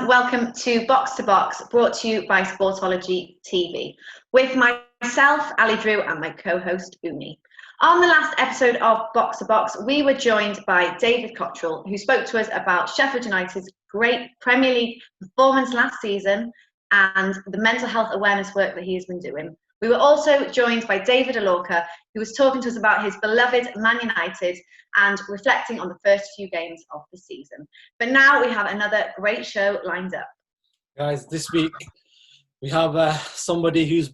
welcome to Box, brought to you by Sportology TV, with myself, Ali Drew, and my co-host, Ouney. On the last episode of Box, we were joined by David Cottrell, who spoke to us about Sheffield United's great Premier League performance last season and the mental health awareness work that he has been doing. We were also joined by David Alorca, who was talking to us about his beloved Man United and reflecting on the first few games of the season. But now we have another great show lined up. Guys, this week we have somebody who's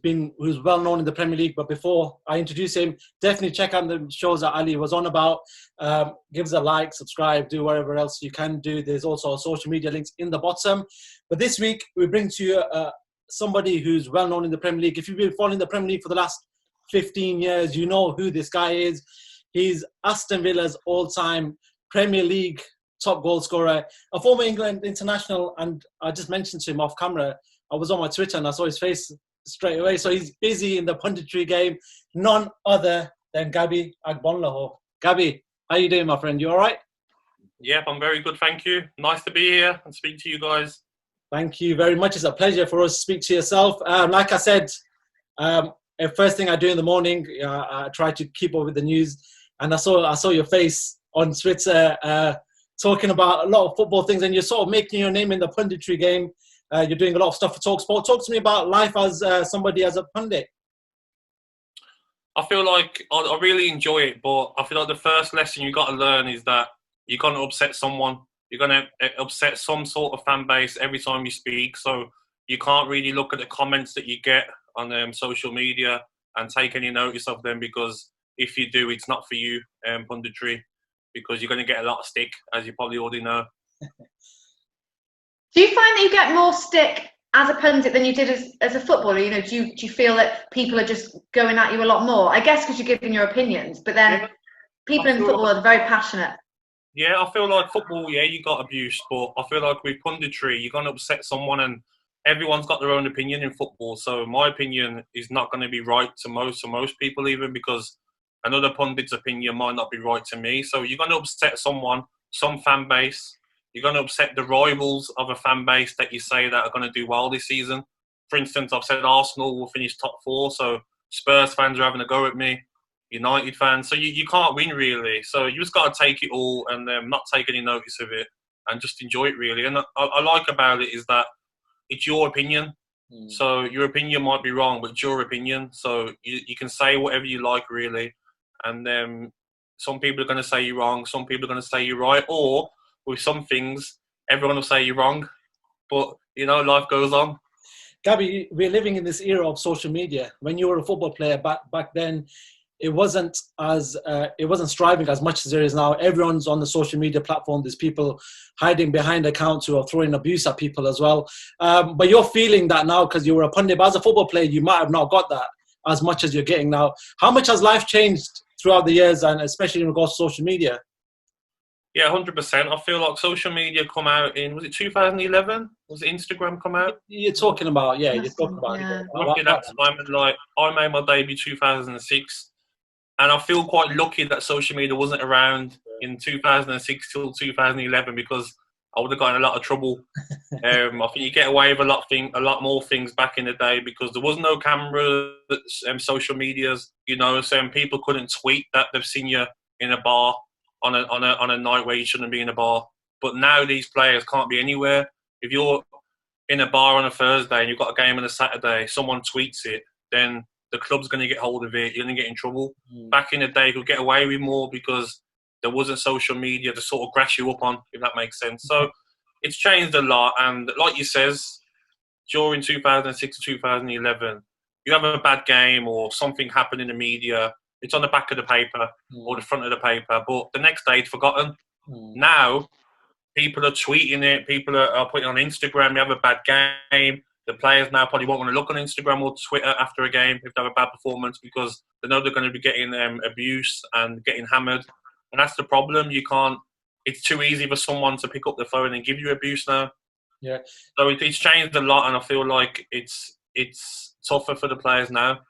well known in the Premier League. But before I introduce him, definitely check out the shows that Ali was on about. Give us a like, subscribe, do whatever else you can do. There's also social media links in the bottom. But this week we bring to you somebody who's well known in the Premier League. If you've been following the Premier League for the last 15 years, you know who this guy is. He's Aston Villa's all-time Premier League top goal scorer, a former England international, and I just mentioned to him off camera. I was on my Twitter and I saw his face straight away. So he's busy in the punditry game. None other than Gabby Agbonlahor. Gabby, how you doing, my friend? You all right? Yep, I'm very good, thank you. Nice to be here and speak to you guys. Thank you very much. It's a pleasure for us to speak to yourself. Like I said, first thing I do in the morning, I try to keep up with the news. And I saw your face on Twitter talking about a lot of football things, and you're sort of making your name in the punditry game. You're doing a lot of stuff for TalkSport. Talk to me about life as somebody as a pundit. I feel like I really enjoy it, but I feel like the first lesson you got to learn is that you're going to upset someone. You're going to upset some sort of fan base every time you speak. So you can't really look at the comments that you get on social media and take any notice of them, because if you do, it's not for you, punditry, because you're going to get a lot of stick, as you probably already know. Do you find that you get more stick as a pundit than you did as a footballer? You know, do you feel that people are just going at you a lot more? I guess because you're giving your opinions, but then people in football are very passionate. Yeah, I feel like football, you got abuse, but I feel like with punditry, you're going to upset someone, and everyone's got their own opinion in football. So my opinion is not going to be right to most people, even, because another pundit's opinion might not be right to me. So you're going to upset someone, some fan base. You're going to upset the rivals of a fan base that you say that are going to do well this season. For instance, I've said Arsenal will finish top 4, so Spurs fans are having a go at me. United fans. So you can't win, really. So you just got to take it all and not take any notice of it and just enjoy it, really. And I like about it is that it's your opinion. So your opinion might be wrong, but it's your opinion. So you can say whatever you like, really. And some people are going to say you're wrong. Some people are going to say you're right. Or with some things, everyone will say you're wrong. But, life goes on. Gabby, we're living in this era of social media. When you were a football player back then, it wasn't striving as much as there is now. Everyone's on the social media platform. There's people hiding behind accounts who are throwing abuse at people as well. But you're feeling that now because you were a pundit. But as a football player, you might have not got that as much as you're getting now. How much has life changed throughout the years, and especially in regards to social media? Yeah, 100%. I feel like social media come out in, was it 2011? Was it Instagram come out? You're talking about Roughly that time. Like, I made my debut 2006. And I feel quite lucky that social media wasn't around in 2006 till 2011, because I would have got in a lot of trouble. I think you get away with a lot more things back in the day because there was no cameras, social medias. So people couldn't tweet that they've seen you in a bar on a night where you shouldn't be in a bar. But now these players can't be anywhere. If you're in a bar on a Thursday and you've got a game on a Saturday, someone tweets it, then the club's going to get hold of it. You're going to get in trouble. Back in the day, you could get away with more because there wasn't social media to sort of grass you up on, if that makes sense. So it's changed a lot. And like you says, during 2006 to 2011, you have a bad game or something happened in the media, it's on the back of the paper or the front of the paper, but the next day it's forgotten. Now, people are tweeting it. People are putting it on Instagram. You have a bad game. The players now probably won't want to look on Instagram or Twitter after a game if they have a bad performance because they know they're going to be getting abuse and getting hammered. And that's the problem. You can't. It's too easy for someone to pick up the phone and give you abuse now. Yeah. So it's changed a lot, and I feel like it's tougher for the players now.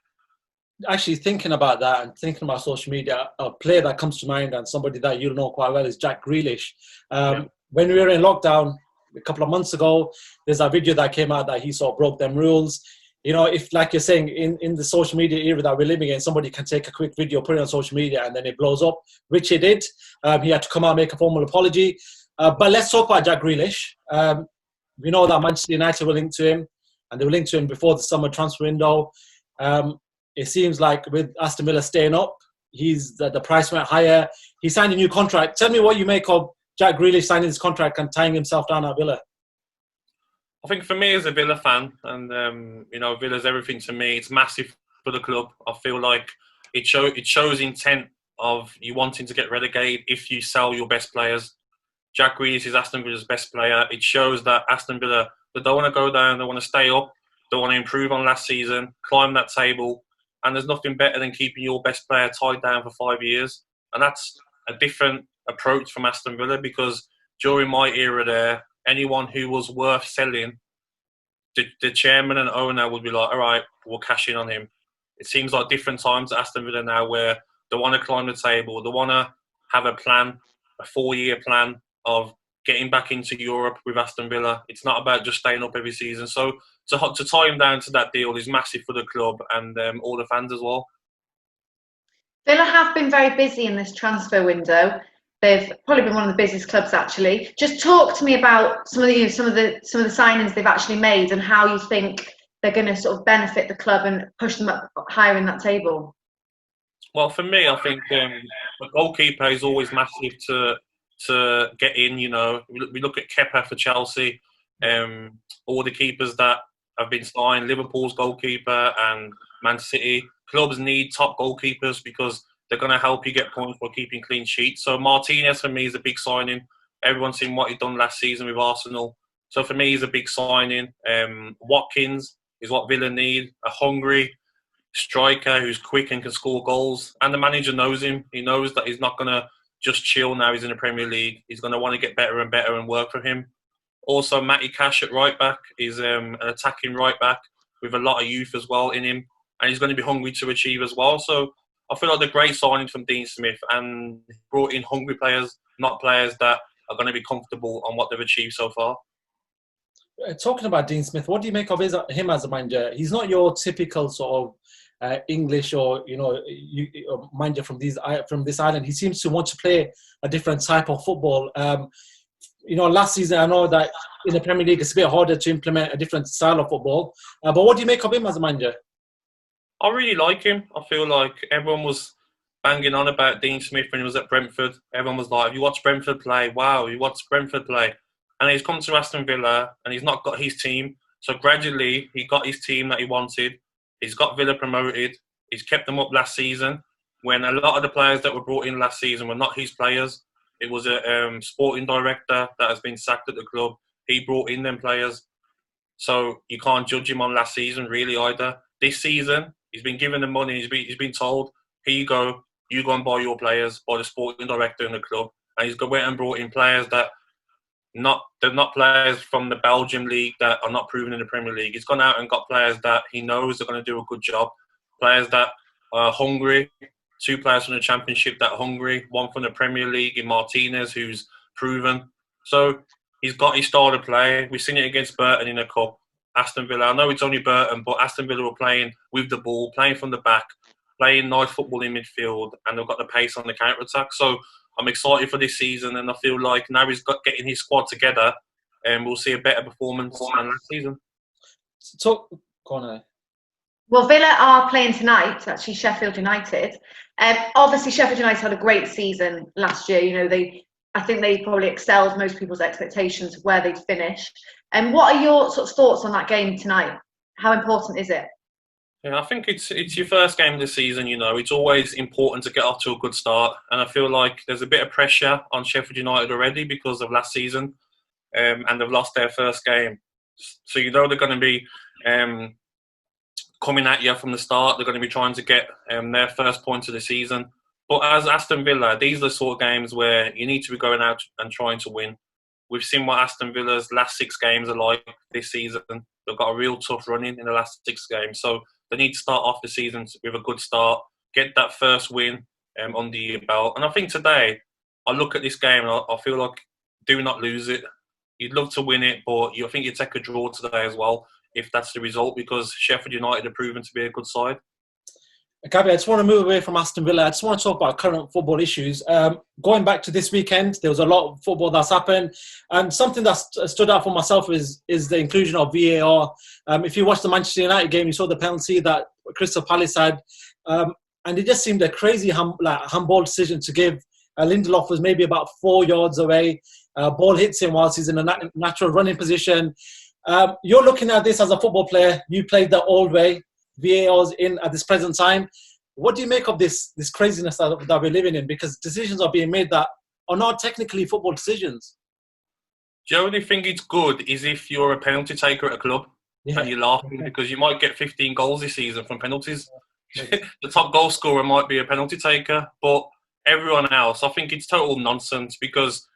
Actually, thinking about that and thinking about social media, a player that comes to mind and somebody that you'll know quite well is Jack Grealish. When we were in lockdown, a couple of months ago, there's a video that came out that he sort of broke them rules. You know, if, like you're saying, in the social media era that we're living in, somebody can take a quick video, put it on social media, and then it blows up, which he did. He had to come out and make a formal apology. But let's talk about Jack Grealish. We know that Manchester United were linked to him, and they were linked to him before the summer transfer window. It seems like with Aston Villa staying up, the price went higher. He signed a new contract. Tell me what you make of Jack Grealish signing his contract and tying himself down at Villa. I think for me as a Villa fan, and you know, Villa's everything to me. It's massive for the club. I feel like it shows intent of you wanting to get relegated if you sell your best players. Jack Grealish is Aston Villa's best player. It shows that Aston Villa, they don't want to go down. They want to stay up. They want to improve on last season, climb that table. And there's nothing better than keeping your best player tied down for 5 years. And that's a different approach from Aston Villa, because during my era there, anyone who was worth selling, the chairman and owner would be like, all right, we'll cash in on him. It seems like different times at Aston Villa now where they want to climb the table. They want to have a plan, a 4-year plan of getting back into Europe with Aston Villa. It's not about just staying up every season. So to tie him down to that deal is massive for the club and all the fans as well. Villa have been very busy in this transfer window. They've probably been one of the busiest clubs, actually. Just talk to me about some of the signings they've actually made and how you think they're going to sort of benefit the club and push them up higher in that table. Well, for me, I think the goalkeeper is always massive to get in. You know, we look at Kepa for Chelsea, all the keepers that have been signed, Liverpool's goalkeeper and Man City. Clubs need top goalkeepers because they're going to help you get points for keeping clean sheets. So Martinez for me is a big signing. Everyone's seen what he's done last season with Arsenal. So for me, he's a big signing. Watkins is what Villa need, a hungry striker who's quick and can score goals. And the manager knows him. He knows that he's not going to just chill now he's in the Premier League. He's going to want to get better and better and work for him. Also, Matty Cash at right back is an attacking right back with a lot of youth as well in him. And he's going to be hungry to achieve as well. So I feel like the great signing from Dean Smith, and brought in hungry players, not players that are going to be comfortable on what they've achieved so far. Talking about Dean Smith, what do you make of him as a manager? He's not your typical sort of English or manager from this island. He seems to want to play a different type of football. Last season I know that in the Premier League it's a bit harder to implement a different style of football. But what do you make of him as a manager? I really like him. I feel like everyone was banging on about Dean Smith when he was at Brentford. Everyone was like, you watch Brentford play, wow, you watch Brentford play. And he's come to Aston Villa and he's not got his team. So gradually he got his team that he wanted. He's got Villa promoted. He's kept them up last season when a lot of the players that were brought in last season were not his players. It was a sporting director that has been sacked at the club. He brought in them players. So you can't judge him on last season really either. This season, he's been given the money. He's been told, here you go and buy your players by the sporting director in the club. And he's went and brought in players that they're not players from the Belgium league that are not proven in the Premier League. He's gone out and got players that he knows are going to do a good job. Players that are hungry. 2 players from the Championship that are hungry. 1 from the Premier League in Martinez, who's proven. So he's got his style to play. We've seen it against Burton in a cup. Aston Villa, I know it's only Burton, but Aston Villa were playing with the ball, playing from the back, playing nice football in midfield, and they've got the pace on the counter-attack. So I'm excited for this season, and I feel like now he's got getting his squad together, and we'll see a better performance than last season. So, go on. Well, Villa are playing tonight, actually, Sheffield United. Obviously, Sheffield United had a great season last year. I think they probably excelled most people's expectations of where they'd finish. And what are your sort of thoughts on that game tonight? How important is it? Yeah, I think it's your first game of the season. It's always important to get off to a good start, and I feel like there's a bit of pressure on Sheffield United already because of last season, and they've lost their first game. So they're going to be coming at you from the start. They're going to be trying to get their first points of the season. But as Aston Villa, these are the sort of games where you need to be going out and trying to win. We've seen what Aston Villa's last 6 games are like this season. They've got a real tough running in the last 6 games. So they need to start off the season with a good start, get that first win under your belt. And I think today, I look at this game and I feel like do not lose it. you'd love to win it, but I think you'd take a draw today as well if that's the result, because Sheffield United have proven to be a good side. Gabby, I just want to move away from Aston Villa. I just want to talk about current football issues. Going back to this weekend, there was a lot of football that's happened. And something that stood out for myself is the inclusion of VAR. If you watched the Manchester United game, you saw the penalty that Crystal Palace had. And it just seemed a crazy handball decision to give. Lindelof was maybe about 4 yards away. Ball hits him whilst he's in a natural running position. You're looking at this as a football player. You played the old way. VAR's in at this present time. What do you make of this craziness that we're living in? Because decisions are being made that are not technically football decisions. The only thing it's good is if you're a penalty taker at a club and you're laughing because you might get 15 goals this season from penalties. The top goal scorer might be a penalty taker, but everyone else, I think it's total nonsense, because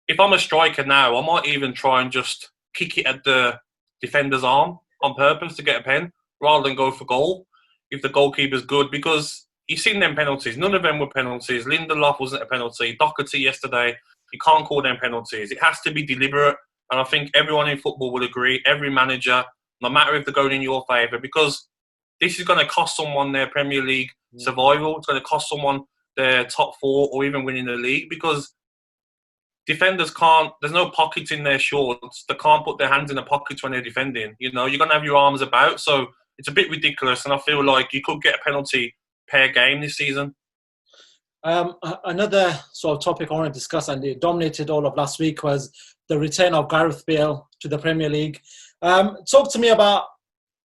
if I'm a striker now, I might even try and just kick it at the defender's arm on purpose to get a pen, rather than go for goal if the goalkeeper's good, because you've seen them penalties. None of them were penalties. Lindelof wasn't a penalty. Doherty yesterday, you can't call them penalties. It has to be deliberate, and I think everyone in football will agree, every manager, no matter if they're going in your favour, because this is going to cost someone their Premier League survival. It's going to cost someone their top 4 or even winning the league, because defenders can't, there's no pockets in their shorts. They can't put their hands in the pockets when they're defending. You know, you're going to have your arms about. So it's a bit ridiculous, and I feel like you could get a penalty per game this season. Another sort of topic I want to discuss, and it dominated all of last week, was the return of Gareth Bale to the Premier League. Talk to me about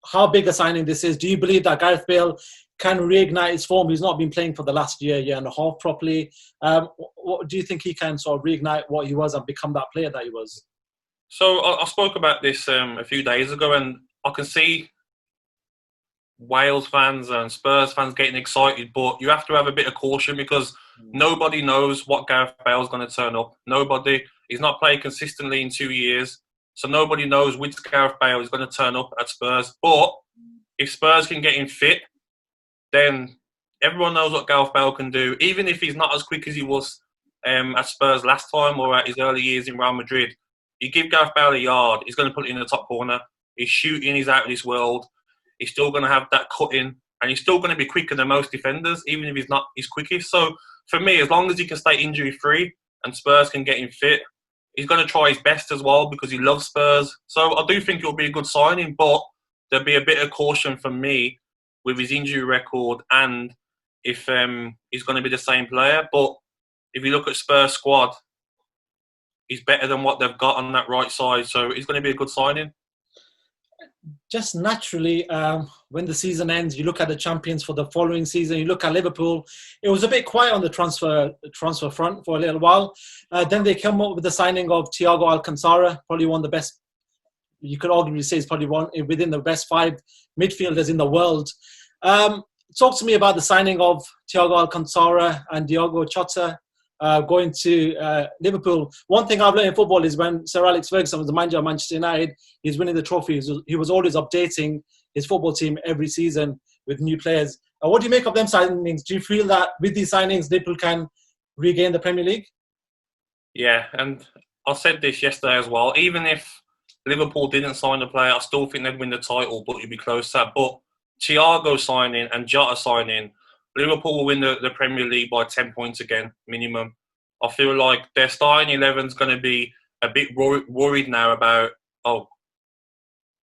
how big a signing this is. Do you believe that Gareth Bale can reignite his form? He's not been playing for the last year and a half properly. What do you think he can sort of reignite what he was and become that player that he was? So I spoke about this a few days ago, and I can see Wales fans and Spurs fans getting excited, but you have to have a bit of caution, because nobody knows what Gareth Bale's going to turn up. He's not played consistently in 2 years, so nobody knows which Gareth Bale is going to turn up at Spurs. But if Spurs can get him fit, then everyone knows what Gareth Bale can do. Even if he's not as quick as he was at Spurs last time or at his early years in Real Madrid, you give Gareth Bale a yard, he's going to put it in the top corner. His shooting is out of this world. He's still going to have that cutting, and he's still going to be quicker than most defenders, even if he's not his quickest. So for me, as long as he can stay injury-free and Spurs can get him fit, he's going to try his best as well, because he loves Spurs. So I do think it'll be a good signing, but there'll be a bit of caution from me with his injury record and if he's going to be the same player. But if you look at Spurs' squad, he's better than what they've got on that right side. So he's going to be a good signing. Just naturally, when the season ends, you look at the champions for the following season, you look at Liverpool, it was a bit quiet on the transfer front for a little while. Then they come up with the signing of Thiago Alcantara, probably one of the best, you could arguably say he's probably one within the best 5 midfielders in the world. Talk to me about the signing of Thiago Alcantara and Diogo Jota going to Liverpool. One thing I've learned in football is when Sir Alex Ferguson was the manager of Manchester United, he's winning the trophies. He was always updating his football team every season with new players. What do you make of them signings? Do you feel that with these signings, Liverpool can regain the Premier League? Yeah, and I said this yesterday as well. Even if Liverpool didn't sign the player, I still think they'd win the title, but you'd be closer. But Thiago signing and Jota signing, Liverpool will win the Premier League by 10 points again, minimum. I feel like their starting 11 is going to be a bit worried now about,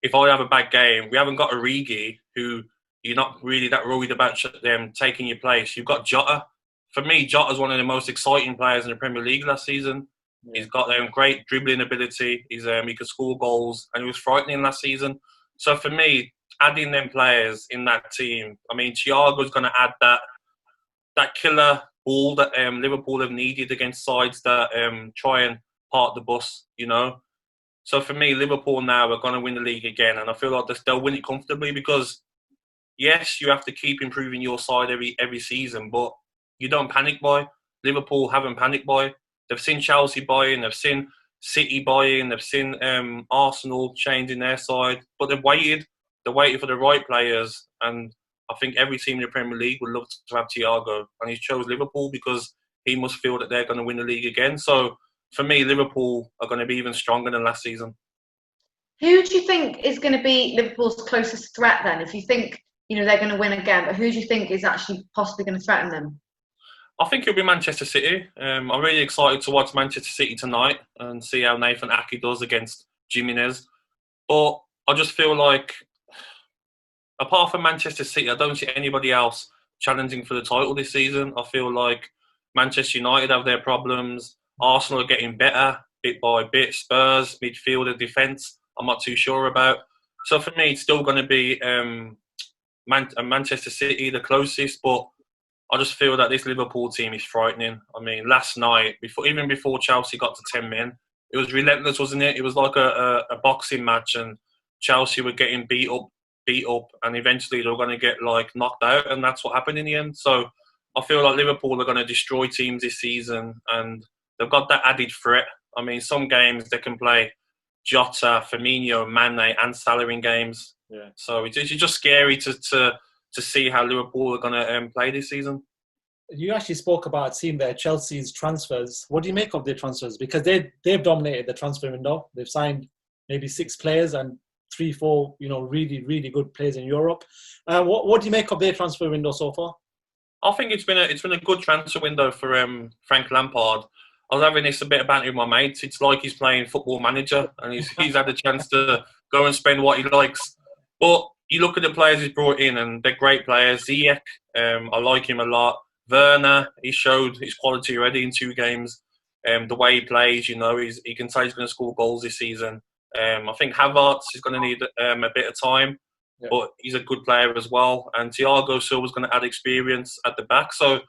if I have a bad game, we haven't got Origi, who you're not really that worried about them taking your place. You've got Jota. For me, Jota's one of the most exciting players in the Premier League last season. Yeah. He's got great dribbling ability. He can score goals, and he was frightening last season. So for me, adding them players in that team, I mean, Thiago's going to add that killer ball that Liverpool have needed against sides that try and park the bus, you know. So for me, Liverpool now are going to win the league again, and I feel like they'll win it comfortably, because yes, you have to keep improving your side every season, but you don't panic buy. Liverpool haven't panic buy. They've seen Chelsea buying, they've seen City buying, they've seen Arsenal changing their side, but they've waited. They're waiting for the right players, and I think every team in the Premier League would love to have Thiago, and he chose Liverpool because he must feel that they're going to win the league again. So for me, Liverpool are going to be even stronger than last season. Who do you think is going to be Liverpool's closest threat then? If you think, they're going to win again, but who do you think is actually possibly going to threaten them? I think it'll be Manchester City. I'm really excited to watch Manchester City tonight and see how Nathan Ake does against Jimenez. But I just feel like, apart from Manchester City, I don't see anybody else challenging for the title this season. I feel like Manchester United have their problems. Arsenal are getting better bit by bit. Spurs, midfield and defence, I'm not too sure about. So for me, it's still going to be Manchester City, the closest. But I just feel that this Liverpool team is frightening. I mean, last night, even before Chelsea got to 10 men, it was relentless, wasn't it? It was like a boxing match, and Chelsea were getting beat up, and eventually they were going to get knocked out, and that's what happened in the end. So I feel like Liverpool are going to destroy teams this season, and they've got that added threat. I mean, some games they can play Jota, Firmino, Mane, and Salah in games. Yeah. So it's just scary to see how Liverpool are going to play this season. You actually spoke about seeing their Chelsea's transfers. What do you make of their transfers? Because they've dominated the transfer window. They've signed maybe 6 players and 3-4, really, really good players in Europe. What do you make of their transfer window so far? I think it's been a good transfer window for Frank Lampard. I was having this a bit about with my mates. It's like he's playing Football Manager, and he's had a chance to go and spend what he likes. But you look at the players he's brought in, and they're great players. Ziyech, I like him a lot. Werner, he showed his quality already in 2 games. The way he plays, he can say he's going to score goals this season. I think Havertz is going to need a bit of time, but he's a good player as well. And Thiago Silva's going to add experience at the back. So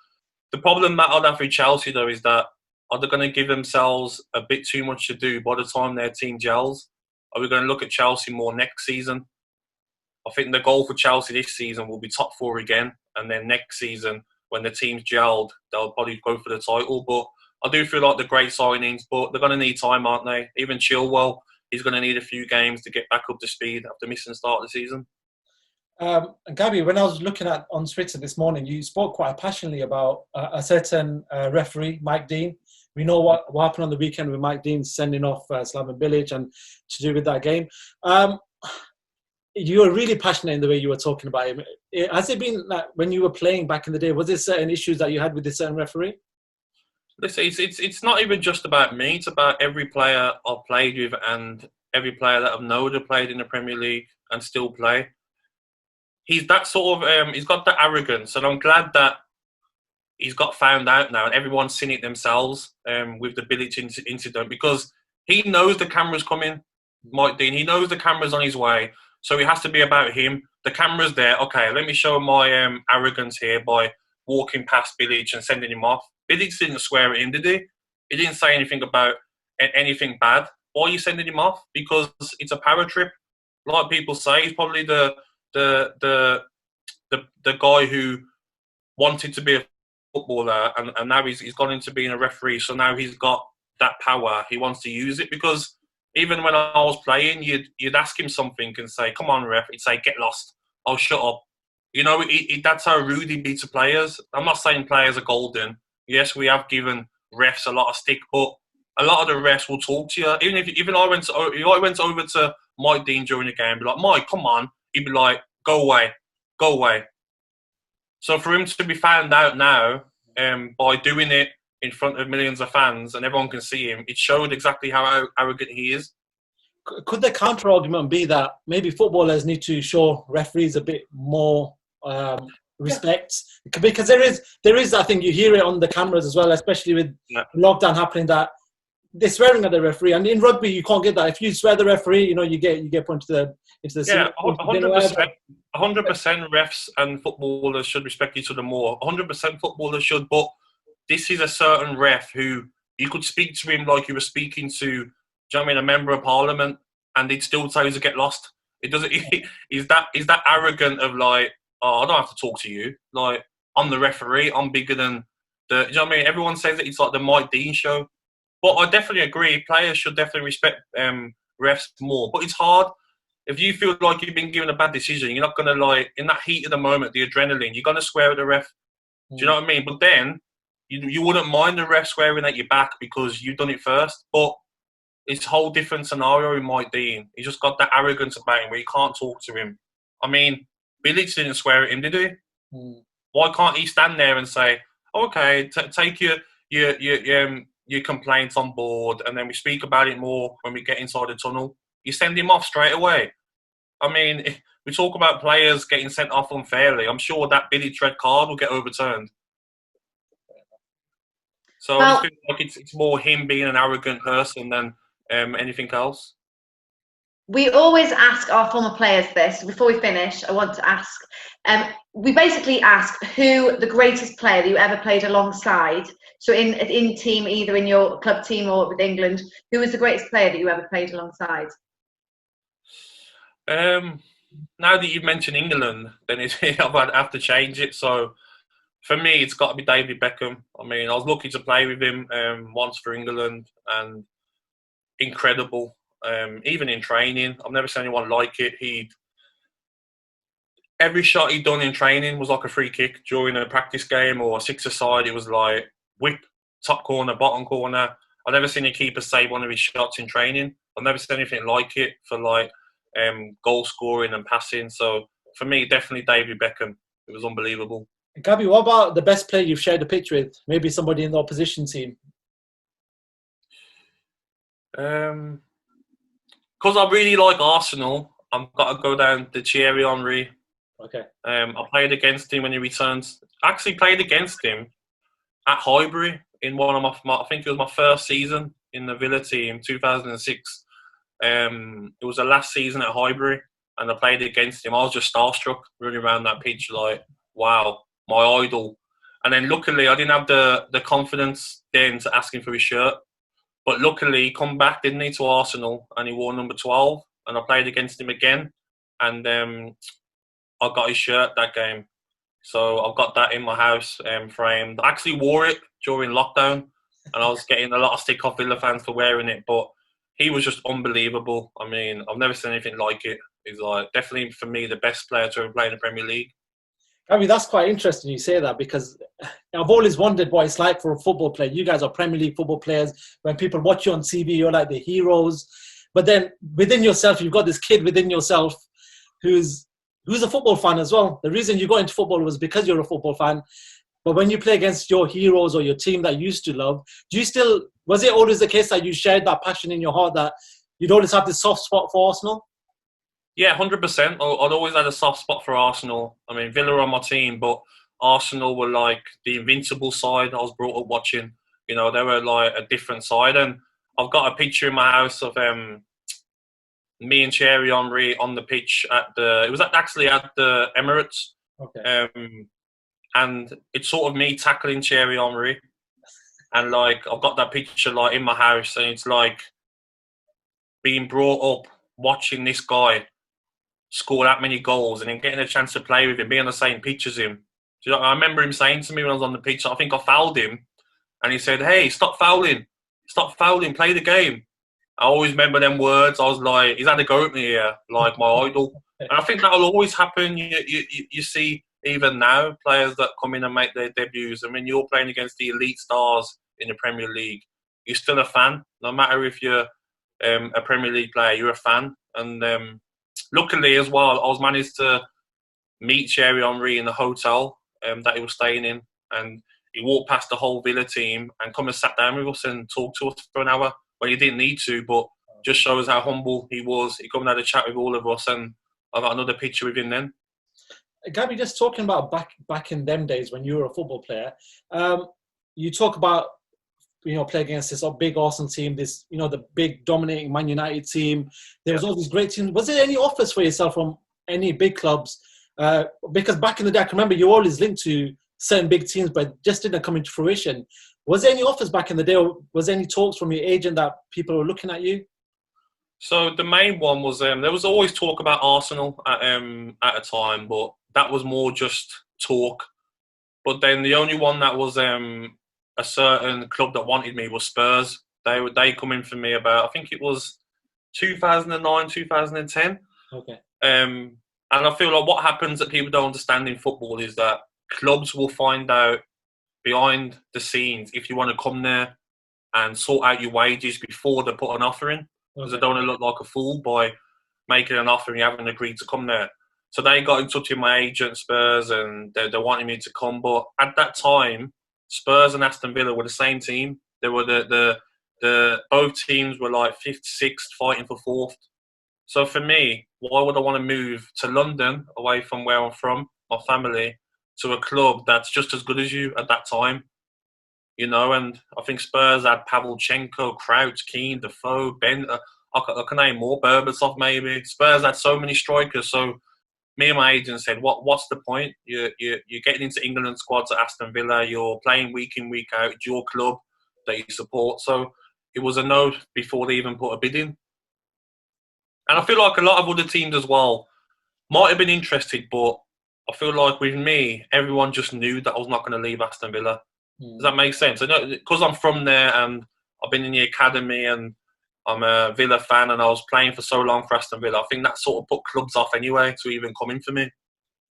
the problem that I'd have with Chelsea, though, is that are they going to give themselves a bit too much to do by the time their team gels? Are we going to look at Chelsea more next season? I think the goal for Chelsea this season will be top 4 again. And then next season, when the team's gelled, they'll probably go for the title. But I do feel like they're great signings, but they're going to need time, aren't they? Even Chilwell, he's going to need a few games to get back up to speed after missing the start of the season. Gabby, when I was looking at on Twitter this morning, you spoke quite passionately about a certain referee, Mike Dean. We know what happened on the weekend with Mike Dean sending off Slaven Bilic and to do with that game. You were really passionate in the way you were talking about him. Has it been when you were playing back in the day, was there certain issues that you had with this certain referee? Listen, it's not even just about me. It's about every player I've played with and every player that I've known that played in the Premier League and still play. He's that sort of, he's got that arrogance, and I'm glad that he's got found out now and everyone's seen it themselves with the Bilic incident, because he knows the camera's coming, Mike Dean. He knows the camera's on his way, so it has to be about him. The camera's there. Okay, let me show my arrogance here by walking past Bilic and sending him off. Bilic didn't swear at him, did he? He didn't say anything about anything bad. Why are you sending him off? Because it's a power trip. Like people say, he's probably the guy who wanted to be a footballer, and now he's gone into being a referee. So now he's got that power. He wants to use it, because even when I was playing, you'd ask him something and say, "Come on, ref." He'd say, "Get lost." "Oh, shut up." That's how rude he'd be to players. I'm not saying players are golden. Yes, we have given refs a lot of stick, but a lot of the refs will talk to you. Even I went over to Mike Dean during the game, be like, "Mike, come on." He'd be like, "Go away, go away." So for him to be found out now by doing it in front of millions of fans and everyone can see him, it showed exactly how arrogant he is. Could the counter argument be that maybe footballers need to show referees a bit more respect? Yeah. Because there is, I think you hear it on the cameras as well, especially with lockdown happening, that they're swearing at the referee. And in rugby, you can't get that. If you swear at the referee, you get put into the 100%. 100% refs and footballers should respect each other more. 100% footballers should, but this is a certain ref who you could speak to him like you were speaking to, do you know what I mean, a member of parliament, and he'd still tell you to get lost. It doesn't. He's that arrogant of like, "Oh, I don't have to talk to you. Like, I'm the referee. I'm bigger than the." Do you know what I mean? Everyone says that it's like the Mike Dean show, but I definitely agree. Players should definitely respect refs more. But it's hard. If you feel like you've been given a bad decision, you're not gonna, like, in that heat of the moment, the adrenaline, you're gonna swear at the ref. Do you know what I mean? But then you wouldn't mind the ref swearing at your back because you've done it first, but it's a whole different scenario in my Dean. He's just got that arrogance about him where you can't talk to him. I mean, Bilic didn't swear at him, did he? Why can't he stand there and say, okay, take your complaints on board, and then we speak about it more when we get inside the tunnel? You send him off straight away. I mean, if we talk about players getting sent off unfairly, I'm sure that Bilic red card will get overturned. So I just feel like it's more him being an arrogant person than anything else. We always ask our former players this. Before we finish, I want to ask, we basically ask who the greatest player that you ever played alongside, so in team, either in your club team or with England, who was the greatest player that you ever played alongside? Now that you've mentioned England, then I'd have to change it. So for me, it's got to be David Beckham. I mean, I was lucky to play with him once for England, and incredible. Even in training, I've never seen anyone like it. Every shot he'd done in training was like a free kick during a practice game or a six-a-side. It was like whip, top corner, bottom corner. I've never seen a keeper save one of his shots in training. I've never seen anything like it for like goal scoring and passing. So for me, definitely David Beckham. It was unbelievable. Gabby, what about the best player you've shared a pitch with? Maybe somebody in the opposition team. Because I really like Arsenal, I've got to go down to Thierry Henry. Okay. I played against him when he returns. Actually played against him at Highbury in one of my I think it was my first season in the Villa team, 2006. It was the last season at Highbury, and I played against him. I was just starstruck running around that pitch like, wow, my idol. And then luckily I didn't have the confidence then to ask him for his shirt. But luckily he come back, didn't he, to Arsenal, and he wore number 12, and I played against him again, and I got his shirt that game. So I've got that in my house framed. I actually wore it during lockdown, and I was getting a lot of stick off Villa fans for wearing it, but he was just unbelievable. I mean, I've never seen anything like it. He's like definitely, for me, the best player to ever play in the Premier League. I mean, that's quite interesting you say that, because I've always wondered what it's like for a football player. You guys are Premier League football players. When people watch you on TV, you're like the heroes. But then within yourself, you've got this kid within yourself who's a football fan as well. The reason you got into football was because you're a football fan. But when you play against your heroes or your team that you used to love, was it always the case that you shared that passion in your heart that you'd always have this soft spot for Arsenal? Yeah, 100%. I'd always had a soft spot for Arsenal. I mean, Villa were on my team, but Arsenal were like the invincible side I was brought up watching. You know, they were like a different side. And I've got a picture in my house of me and Thierry Henry on the pitch actually at the Emirates. Okay. And it's sort of me tackling Thierry Henry. And like, I've got that picture like in my house, and it's like being brought up watching this guy score that many goals and then getting a chance to play with him, being on the same pitch as him. Do you know, I remember him saying to me when I was on the pitch, I think I fouled him, and he said, "Hey, stop fouling, play the game." I always remember them words. I was like, he's had a go at me here, like my idol. And I think that'll always happen. You see, even now, players that come in and make their debuts. I mean, you're playing against the elite stars in the Premier League. You're still a fan, no matter if you're a Premier League player. You're a fan, and luckily as well, I was managed to meet Thierry Henry in the hotel that he was staying in, and he walked past the whole Villa team and come and sat down with us and talked to us for an hour. Well, he didn't need to, but just shows how humble he was. He come and had a chat with all of us, and I got another picture with him then. Gabby, just talking about back in them days when you were a football player, you talk about, you know, playing against this big Arsenal team, this, you know, the big dominating Man United team. There was all these great teams. Was there any offers for yourself from any big clubs? Because back in the day, I can remember you always linked to certain big teams, but just didn't come into fruition. Was there any offers back in the day, or was there any talks from your agent that people were looking at you? So the main one was there was always talk about Arsenal at a time, but that was more just talk. But then the only one that was a certain club that wanted me was Spurs. They come in for me about, I think it was 2009, 2010. Okay. And I feel like what happens that people don't understand in football is that clubs will find out behind the scenes if you want to come there and sort out your wages before they put an offer in, because I don't want to look like a fool by making an offer and you haven't agreed to come there. So they got in touch with my agent, Spurs, and they wanted me to come. But at that time, Spurs and Aston Villa were the same team. They were the both teams were like 5th, 6th, fighting for 4th. So for me, why would I want to move to London, away from where I'm from, my family, to a club that's just as good as you at that time? You know, and I think Spurs had Pavlyuchenko, Crouch, Keane, Defoe, Ben. I can name more, Berbatov maybe. Spurs had so many strikers. So me and my agent said, what's the point? You're getting into England squads at Aston Villa. You're playing week in, week out. It's your club that you support. So it was a no before they even put a bid in. And I feel like a lot of other teams as well might have been interested, but I feel like with me, everyone just knew that I was not going to leave Aston Villa. Does that make sense? I know, because I'm from there and I've been in the academy and I'm a Villa fan and I was playing for so long for Aston Villa, I think that sort of put clubs off anyway to even come in for me.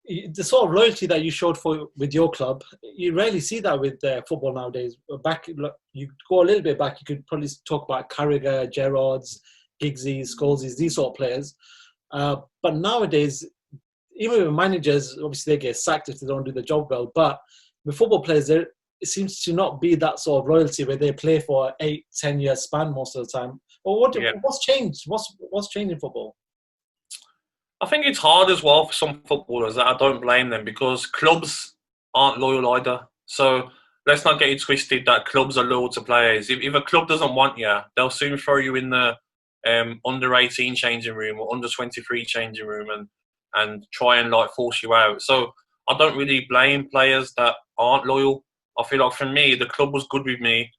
The sort of loyalty that you showed with your club, you rarely see that with football nowadays. Back, you go a little bit back, you could probably talk about Carragher, Gerrards, Giggsy's, Scholes's, these sort of players. But nowadays, even with managers, obviously they get sacked if they don't do the job well. But with football players, it seems to not be that sort of loyalty where they play for 8-10 year span most of the time. Well, what's changed? What's changed in football? I think it's hard as well for some footballers. That I don't blame them, because clubs aren't loyal either. So let's not get it twisted that clubs are loyal to players. If a club doesn't want you, they'll soon throw you in the under 18 changing room or under 23 changing room and try and like force you out. So I don't really blame players that aren't loyal. I feel like for me, the club was good with me.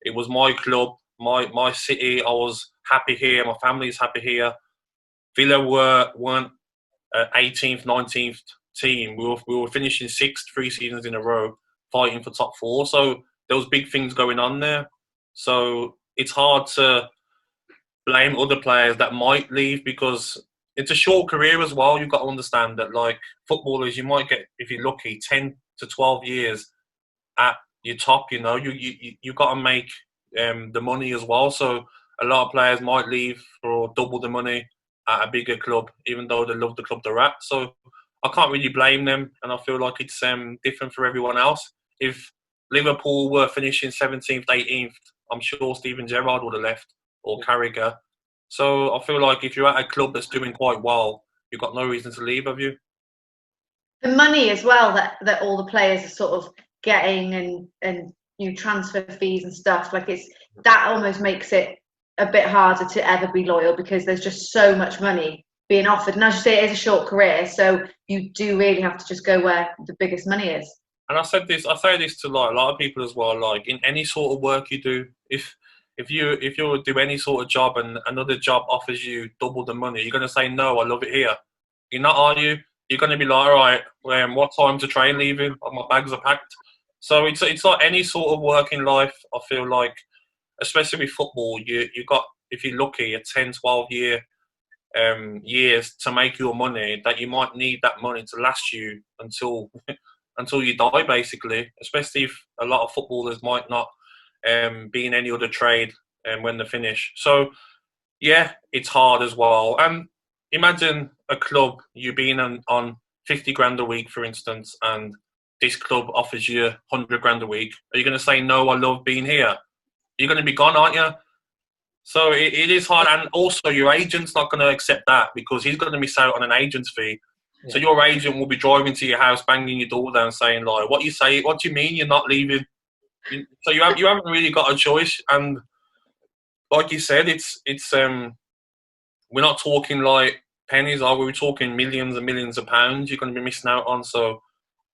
It was my club, my city. I was happy here. My family's happy here. Villa weren't 18th, 19th team. We were finishing 6th 3 seasons in a row, fighting for top 4. So there was big things going on there. So it's hard to blame other players that might leave, because it's a short career as well. You've got to understand that, like footballers, you might get, if you're lucky, 10 to 12 years at your top. You know, you've got to make the money as well. So a lot of players might leave for double the money at a bigger club, even though they love the club they're at. So I can't really blame them, and I feel like it's different for everyone else. If Liverpool were finishing 17th, 18th, I'm sure Steven Gerrard would have left, or Carragher. So I feel like if you're at a club that's doing quite well, you've got no reason to leave, have you? The money as well that all the players are sort of getting, and transfer fees and stuff, like that almost makes it a bit harder to ever be loyal, because there's just so much money being offered. And as you say, it is a short career, so you do really have to just go where the biggest money is. And I say this to like a lot of people as well, like in any sort of work you do, if you do any sort of job and another job offers you double the money, you're going to say, no, I love it here. You're not, are you? You're going to be like, all right, what time's the train leaving? My bags are packed. So it's like any sort of work in life. I feel like, especially with football, you got, if you're lucky, a 10, 12 years to make your money, that you might need that money to last you until you die, basically. Especially if a lot of footballers might not be in any other trade when they finish. So yeah, it's hard as well. And imagine a club, you being on 50 grand a week, for instance, and this club offers you 100 grand a week. Are you going to say, no, I love being here? You're going to be gone, aren't you? So it is hard. And also your agent's not going to accept that, because he's going to miss out on an agent's fee. Yeah. So your agent will be driving to your house, banging your door down, saying, like, what do you mean you're not leaving? So you haven't really got a choice. And like you said, it's we're not talking like pennies, are we? We're talking millions and millions of pounds you're going to be missing out on. So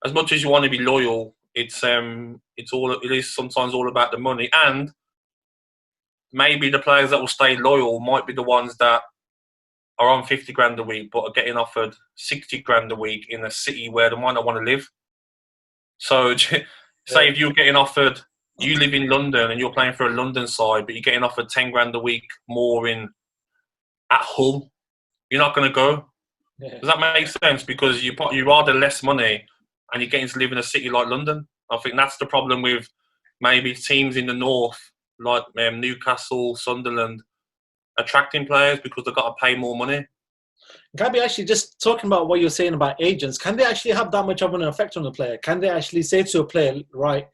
as much as you want to be loyal, it is sometimes all about the money. And maybe the players that will stay loyal might be the ones that are on 50 grand a week but are getting offered 60 grand a week in a city where they might not want to live. So say if you're getting offered, you live in London and you're playing for a London side, but you're getting offered 10 grand a week more at Hull, you're not going to go. Yeah. Does that make sense? Because you rather less money and you're getting to live in a city like London. I think that's the problem with maybe teams in the north, like Newcastle, Sunderland, attracting players because they've got to pay more money. Gabby, actually, just talking about what you're saying about agents, can they actually have that much of an effect on a player? Can they actually say to a player, right,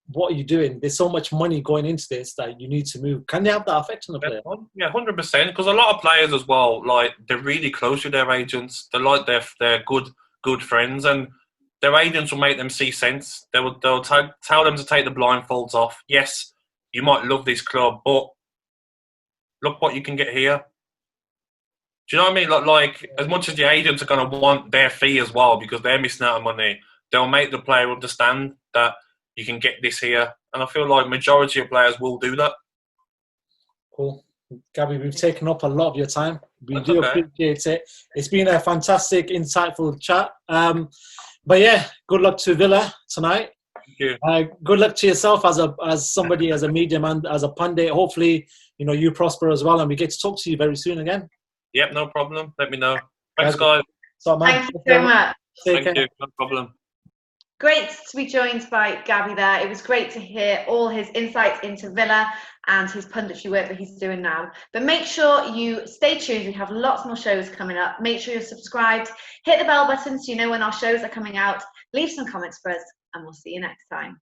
what are you doing? There's so much money going into this that you need to move. Can they have that effect on the player? Yeah, 100%. Because a lot of players as well, like, they're really close with their agents. They're like they're good friends, and their agents will make them see sense. They'll tell them to take the blindfolds off. Yes, you might love this club, but look what you can get here. Do you know what I mean? Like as much as the agents are going to want their fee as well because they're missing out on money, they'll make the player understand that you can get this here. And I feel like majority of players will do that. Cool. Gabby, we've taken up a lot of your time. That's do okay. appreciate it. It's been a fantastic, insightful chat. But yeah, good luck to Villa tonight. Thank you. Good luck to yourself as somebody, as a media man, as a pundit. Hopefully, you prosper as well, and we get to talk to you very soon again. Yep, no problem. Let me know. Thanks, guys. Thank you so much. Thank you. No problem. Great to be joined by Gabby there. It was great to hear all his insights into Villa and his punditry work that he's doing now. But make sure you stay tuned. We have lots more shows coming up. Make sure you're subscribed. Hit the bell button so you know when our shows are coming out. Leave some comments for us, and we'll see you next time.